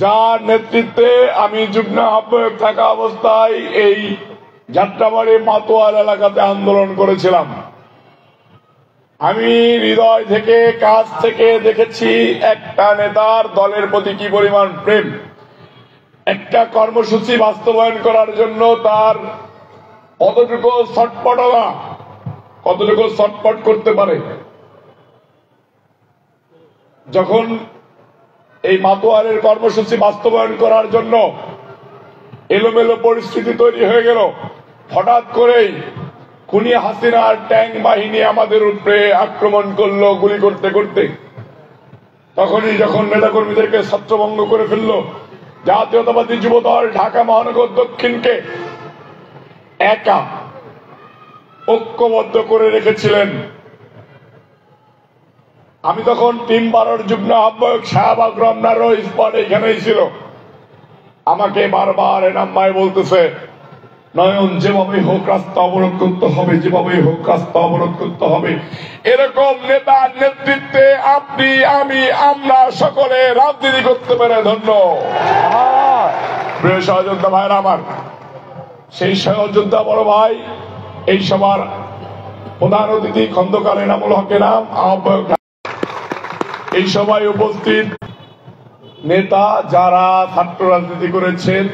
যার নেতৃত্বে আমি যুগ্ম আহ্বায়ক থাকা অবস্থায় এই যাত্রাবাড়ি মাতোয়াল এলাকাতে আন্দোলন করেছিলাম। আমি হৃদয় থেকে কাছ থেকে দেখেছি একটা নেতার দলের প্রতি কি পরিমাণ প্রেম, একটা কর্মসূচি বাস্তবায়ন করার জন্য তার কতটুকু ছটপটতা, কতটুকু ছটপট করতে পারে। যখন এই মাতোয়ারের কর্মসূচি বাস্তবায়ন করার জন্য এলোমেলো পরিস্থিতি তৈরি হয়ে গেল, হঠাৎ করেই খুনি হাসিনার ট্যাঙ্ক বাহিনী আমাদের উপরে আক্রমণ করলো গুলি করতে করতে। তখনই যখন নেতাকর্মীদেরকে ছত্রভঙ্গ করে ফেলল, জাতীয়তাবাদী যুবদল ঢাকা মহানগর দক্ষিণকে একা ঐক্যবদ্ধ করে রেখেছিলেন। আমি তখন টিম 12 যুগ্ম আহ্বায়ক শাহবাগ রমনারও স্পট এখানেই ছিল। আমাকে বারবার এনাম ভাই বলতেছে, নয়ন যেভাবে হোক রাস্তা অবরোধ করতে হবে, যেভাবে হোক রাস্তা অবরোধ করতে হবে। এরকম নেতার নেতৃত্বে আপনি, আমি, আমরা সকলে রাজনীতি করতে পেরে ধন্য। প্রিয় সহযোদ্ধা ভাইরা আমার, সেই সহযোদ্ধা বড় ভাই এই সবার প্রধান অতিথি খন্দকার এনামুল হকের নাম আহ্বায়ক। এই সভায় উপস্থিত নেতা যারা ছাত্র রাজনীতি করেছেন,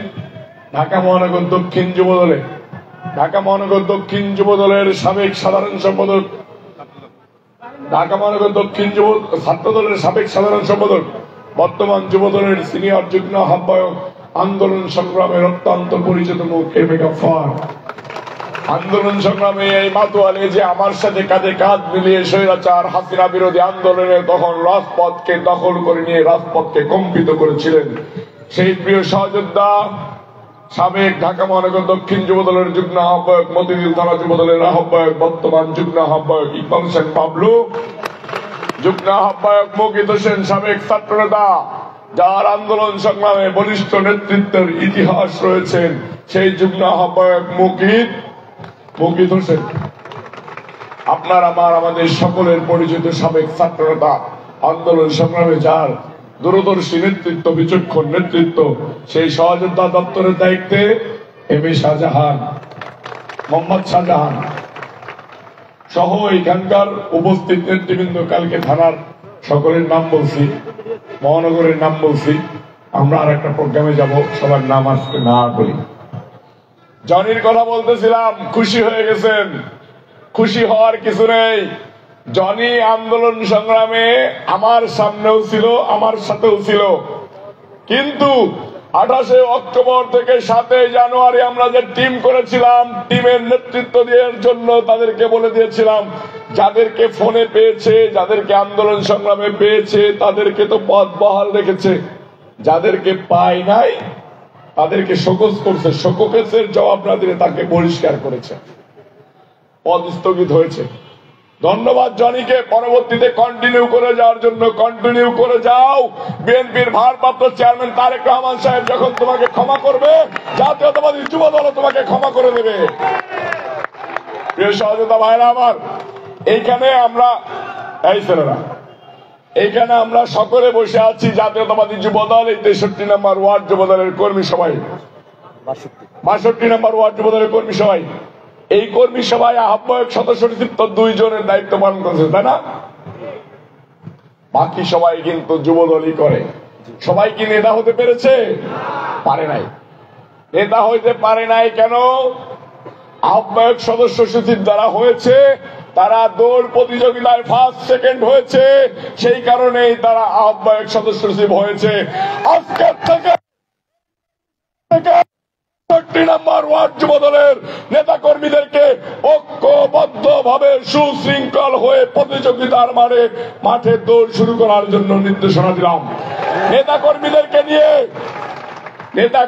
ঢাকা মহানগর দক্ষিণ যুবদলে, ঢাকা মহানগর দক্ষিণ যুবদলের সাবেক সাধারণ সম্পাদক, ঢাকা মহানগর দক্ষিণ যুব ছাত্র দলের সাবেক সাধারণ সম্পাদক, বর্তমান যুবদলের সিনিয়র যুগ্ম আহ্বায়ক, আন্দোলন সংগ্রামের অত্যন্ত পরিচিত মুখ এম এ গফফার। আন্দোলন সংগ্রামে এই মাতোয়ালে যে আমার সাথে কাঁধে কাঁধ মিলিয়ে স্বৈরাচার হাসিনা বিরোধী আন্দোলনে তখন রাজপথকে দখল করে নিয়ে রাজপথকে কম্পিত করেছিলেন সেই প্রিয় সহযোদ্ধা, সাবেক ঢাকা মহানগর দক্ষিণ যুবদলের যুগ্ম আহ্বায়ক, মতিঝিল থানা যুবদলের আহ্বায়ক, বর্তমান যুগ্ম আহ্বায়ক ইকবাল হোসেন বাবলু, যুগ্ম আহ্বায়ক মুকিত হোসেন, সাবেক ছাত্র নেতা যার আন্দোলন সংগ্রামে বলিষ্ঠ নেতৃত্বের ইতিহাস রয়েছেন, সেই যুগ্ম আহ্বায়ক মুকিত হোসেন। আপনার আমার আমাদের সকলের পরিচিত সাবেক ছাত্র নেতা, আন্দোলন সংগ্রামে যার দূরদর্শী নেতৃত্ব, বিচক্ষণ নেতৃত্ব, সেই সহযোদ্ধা দপ্তরের দায়িত্বে এম এ শাহজাহান, মোহাম্মদ শাহজাহান সহ এখানকার উপস্থিত নেতৃবৃন্দ। কালকে থানার সকলের নাম বলছি, মহানগরের নাম বলছি, আমরা আর একটা প্রোগ্রামে যাব, সবার নাম আজকে না বলি। জনির কথা বলতেছিলাম, খুশি হয়ে গেছেন, খুশি হওয়ার কিছু নেই। জনি আন্দোলন সংগ্রামে আমার সামনেও ছিল, আমার সাথেও ছিল, কিন্তু 28 অক্টোবর থেকে 7 জানুয়ারি আমরা যে টিম করেছিলাম, টিমের নেতৃত্ব দেওয়ার জন্য তাদেরকে বলে দিয়েছিলাম, যাদেরকে ফোনে পেয়েছে, যাদেরকে আন্দোলন সংগ্রামে পেয়েছে তাদেরকে তো পদ বহাল রেখেছে, যাদেরকে পায় নাই তাদেরকে শোকজ করছে, শোকজের জবাব না দিলে তাকে বহিষ্কার করেছে, পদ স্থগিত হয়েছে। ধন্যবাদ জনিকে, পরবর্তীতে কন্টিনিউ করে যাওয়ার জন্য। কন্টিনিউ করে যাও। বিএনপির ভারপ্রাপ্ত চেয়ারম্যান তারেক রহমান সাহেব যখন তোমাকে ক্ষমা করবে, জাতীয়তাবাদী যুবদল তোমাকে ক্ষমা করে দেবে। প্রিয় সহযোদ্ধা ভাইরা আমার, এইখানে আমরা এই ছেলেরা, এইখানে আমরা সকলে বসে আছি জাতীয়তাবাদী যুবদল, এই 63 নম্বর ওয়ার্ড যুবদলের কর্মী সভায়, 62 নম্বর ওয়ার্ড যুবদলের কর্মী সভায়। এই কর্মী সভায় আহ্বায়ক সদস্য নেতৃত্ব 2 জনের দায়িত্ব পালন করেছে, তাই না? বাকি সবাই কিন্তু যুবদলই করে। সবাই কি নেতা হতে পেরেছে? পারে নাই। নেতা হইতে পারে নাই কেন? আহ্বায়ক সদস্য সচিব যারা হয়েছে তারা দৌড় প্রতিযোগিতায় ফার্স্ট সেকেন্ড হয়েছে, সেই কারণেই তারা আহ্বায়ক সদস্য সচিব হয়েছে। আজকের থেকে 63 নম্বর ওয়ার্ড যুবদলের নেতা কর্মীদেরকে ঐক্যবদ্ধ ভাবে সুশৃঙ্খল হয়ে প্রতিযোগিতার মাঠে দৌড় শুরু করার জন্য নির্দেশনা দিলাম। নেতা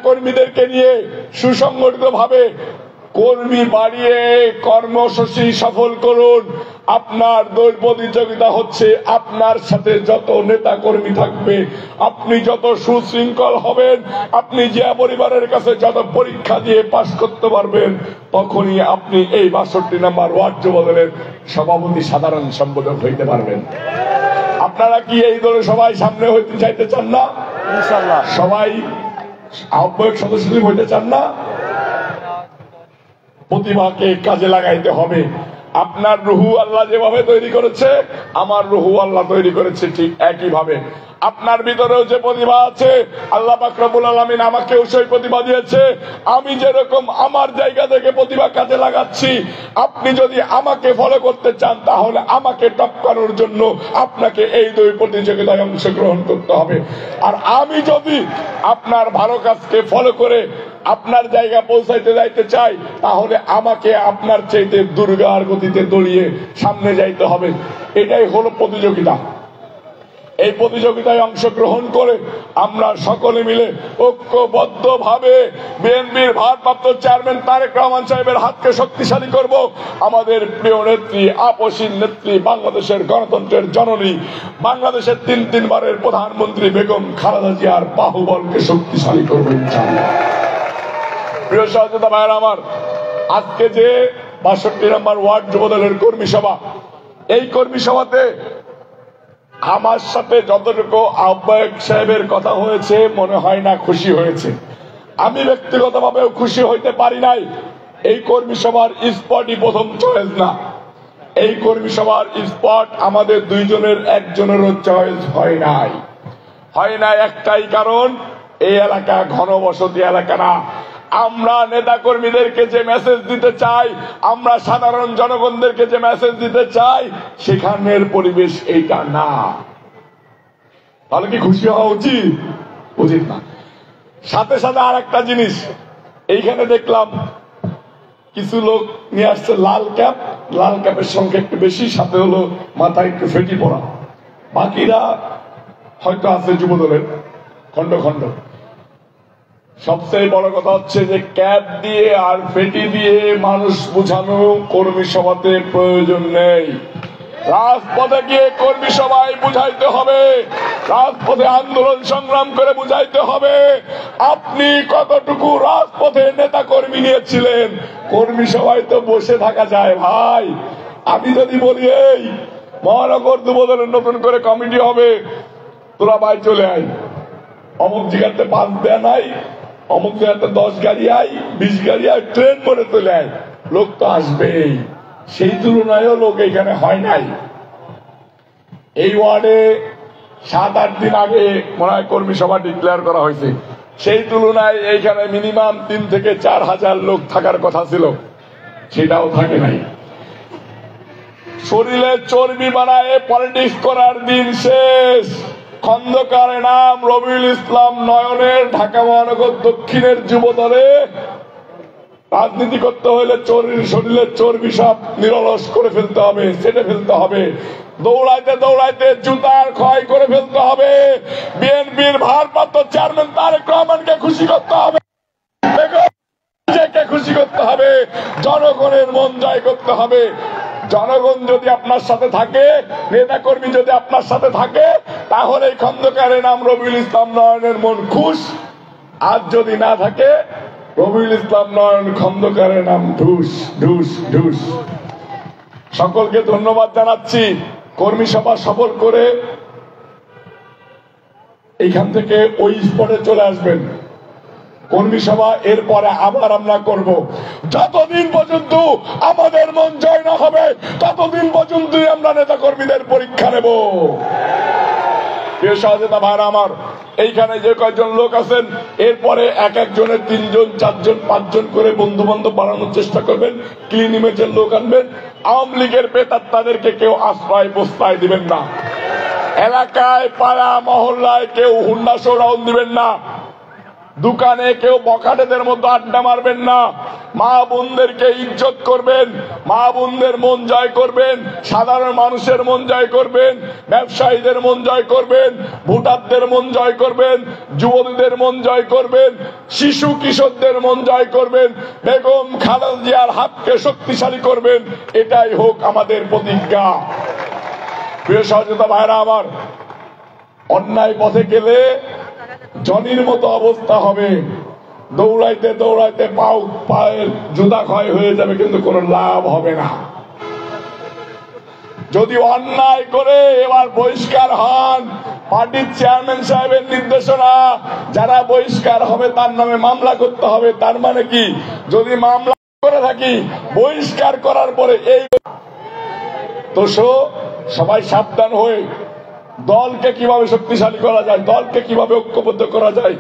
কর্মীদেরকে নিয়ে সুসংগঠিত ভাবে কর্মী বাড়িয়ে কর্মসূচি সফল করুন। আপনার দৌড় প্রতিযোগিতা হচ্ছে, আপনার সাথে যত নেতা কর্মী থাকবে, আপনি যত সুশৃঙ্খল হবেন, আপনি যে পরিবারের কাছে যত পরীক্ষা দিয়ে পাশ করতে পারবেন, তখনই আপনি এই 62 নম্বর ওয়ার্ড যুবদলের সভাপতি, সাধারণ সম্পাদক হইতে পারবেন। আপনারা কি এই দলে সবাই সামনে হইতে চাইতে চান না? ইনশাআল্লাহ সবাই আহ্বায়ক সদস্য হইতে চান না? প্রতিভাকে কাজে লাগাইতে হবে। আপনার রুহু আল্লাহ যেভাবে তৈরি করেছে, আমার রুহু আল্লাহ তৈরি করেছে ঠিক একই ভাবে। আপনার ভিতরেও যে প্রতিভা আছে, আল্লাহ পাক রব্বুল আলামিন আমাকেও সেই প্রতিভা দিয়েছে। আমি যেরকম আমার জায়গা থেকে প্রতিভা কাজে লাগাচ্ছি, আপনি যদি আমাকে ফলো করতে চান তাহলে আমাকে টপকানোর জন্য আপনাকে এই দুই প্রতিযোগিতায় অংশগ্রহণ করতে হবে। আর আমি যদি আপনার ভালো কাজকে ফলো করে আপনার জায়গা পৌঁছাইতে যাইতে চাই, তাহলে আমাকে আপনার চাইতে দুর্গার গতিতে দৌড়িয়ে সামনে যাইতে হবে। এটাই হলো প্রতিযোগিতা। এই প্রতিযোগিতায় অংশগ্রহণ করে আমরা সকলে মিলে ঐক্যবদ্ধভাবে বিএনপির ভারপ্রাপ্ত চেয়ারম্যান তারেক রহমান সাহেবের হাতকে শক্তিশালী করব। আমাদের প্রিয় নেত্রী, আপসীন নেত্রী, বাংলাদেশের গণতন্ত্রের জননী, বাংলাদেশের তিনবারের প্রধানমন্ত্রী বেগম খালেদা জিয়ার বাহুবলকে শক্তিশালী করব ইনশাআল্লাহ। প্রিয় সহযোদ্ধা ভাইয়েরা আমার, আজকে যে ৬২ নম্বর ওয়ার্ড যুবদলের কর্মী সভা, এই কর্মী সভাতে আমার সাথে যতটুকু আহ্বায়ক সাহেবের কথা হয়েছে মনে হয় না খুশি হয়েছে। আমি ব্যক্তিগতভাবেও খুশি হইতে পারি নাই। এই কর্মী সভার স্পটই প্রথম চয়েস না। এই কর্মী সভার স্পট আমাদের দুইজনের একজনেরও চয়েস হয় নাই। একটাই কারণ, এই এলাকা ঘনবসতি এলাকা না। আমরা নেতা কর্মীদেরকে যে মেসেজ দিতে চাই, আমরা সাধারণ জনগণদেরকে যে মেসেজ দিতে চাই, সেখানের পরিবেশ এইটা না। তাহলে কি খুশি হওয়া উচিত না? সাথে সাথে আর একটা জিনিস, এইখানে দেখলাম কিছু লোক নিয়ে আসছে লাল ক্যাপ, লাল ক্যাপের সংখ্যা একটু বেশি, সাথে হলো মাথায় একটু ফেটি পড়া। বাকিরা হয়তো আছে যুবদলের খন্ড খন্ড। সবচেয়ে বড় কথা হচ্ছে যে ক্যাপ দিয়ে আর ফেটি দিয়ে মানুষ বুঝানো কর্মী সভাতে প্রয়োজন নেই। রাজপথে গিয়ে কর্মী সভায় বুঝাইতে হবে, রাজপথে আন্দোলন সংগ্রাম করে বুঝাইতে হবে আপনি কতটুকু রাজপথে নেতা কর্মী নিয়েছিলেন। কর্মী সভায় তো বসে থাকা যায় ভাই। আমি যদি বলি এই মহানগর যুবদলের নতুন করে কমিটি হবে, তোরা ভাই চলে আয়, অমুক জায়গাতে পাস দেয়া নাই, অমুক জায়গাতে 10 গাড়ি আয়, 20 গাড়ি আয়, ট্রেন করে চলে আয়, লোক তো আসবেই। সেই তুলনায়ও লোক এখানে হয় নাই। এই ওয়ার্ডে 7-8 দিন আগে মনে হয় কর্মী সভা ডিক্লেয়ার করা হয়েছে। সেই তুলনায় এইখানে মিনিমাম 3 থেকে 4 হাজার লোক থাকার কথা ছিল, সেটাও থাকে নাই। শরীরে চর্বি বানায় পলিটিক্স করার দিন শেষ। খন্দকার নাম রবিউল ইসলাম নয়নের ঢাকা মহানগর দক্ষিণের যুবদলে রাজনীতি করতে হলে শরীরের চর্বি সব নিরলস করে ফেলতে হবে, ছেটে ফেলতে হবে। দৌড়াইতে দৌড়াইতে জুতার ক্ষয় করে ফেলতে হবে। বিএনপির ভারপ্রাপ্ত চেয়ারম্যান তারেক রহমানকে খুশি করতে হবে, খুশি করতে হবে, জনগণের মন জয় করতে হবে। জনগণ যদি আপনার সাথে থাকে, নেতা কর্মী যদি আপনার সাথে থাকে, তাহলে খন্দকারের নাম রবিউল ইসলাম নয়নের মন খুশ। আর যদি না থাকে, রবিউল ইসলাম নয়ন খন্দকারের নাম ঢুস ঢুস ঢুস। সকলকে ধন্যবাদ জানাচ্ছি। কর্মী সভা সফল করে এইখান থেকে ওই স্পটে চলে আসবেন। কর্মী সভা এরপরে আবার আমরা করব। যতদিন পর্যন্ত আমাদের মন জয় না হবে, ততদিন পর্যন্তই আমরা নেতা কর্মীদের পরীক্ষা নেব। প্রিয় সহযোদ্ধা ভাইরা আমার, এইখানে যে কয়েকজন লোক আছেন, এরপরে এক একজনের 3 জন 4 জন 5 জন করে বন্ধু বান্ধব বাড়ানোর চেষ্টা করবেন। ক্লিন ইমেজের লোক আনবেন। আওয়ামী লীগের প্রেতাত্মাদেরকে কেউ আশ্রয় প্রশ্রয় দিবেন না। এলাকায় পাড়া মহল্লায় কেউ হুন্ডা শো রাউন্ড দিবেন না। দোকানে কেউ বখাটেদের মধ্যে আড্ডা মারবেন না। মা বোনদেরকে ইজ্জত করবেন, মা বোনদের মন জয় করবেন, সাধারণ মানুষের মন জয় করবেন, ব্যবসায়ীদের মন জয় করবেন, ভোটারদের মন জয় করবেন, যুবতীদের মন জয় করবেন, শিশু কিশোরদের মন জয় করবেন, বেগম খালেদা জিয়ার হাতকে শক্তিশালী করবেন। এটাই হোক আমাদের প্রতিজ্ঞা। প্রিয় সহযোদ্ধা ভাইরা আমার, অন্যায় পথে গেলে জনির মতো অবস্থা হবে। দৌড়াইতে দৌড়াইতে পায়ের জুতা ক্ষয় হয়ে যাবে, কিন্তু কোনো লাভ হবে না। যদি অন্যায় করে এবার বহিষ্কার হন, পার্টির চেয়ারম্যান সাহেবের নির্দেশনা, যারা বহিষ্কার হবে তার নামে মামলা করতে হবে। তার মানে কি, যদি মামলা করে থাকি বহিষ্কার করার পরে এই তো সবাই সাবধান হয়ে দলকে কিভাবে শক্তিশালী করা যায়, দলকে কিভাবে ঐক্যবদ্ধ করা যায়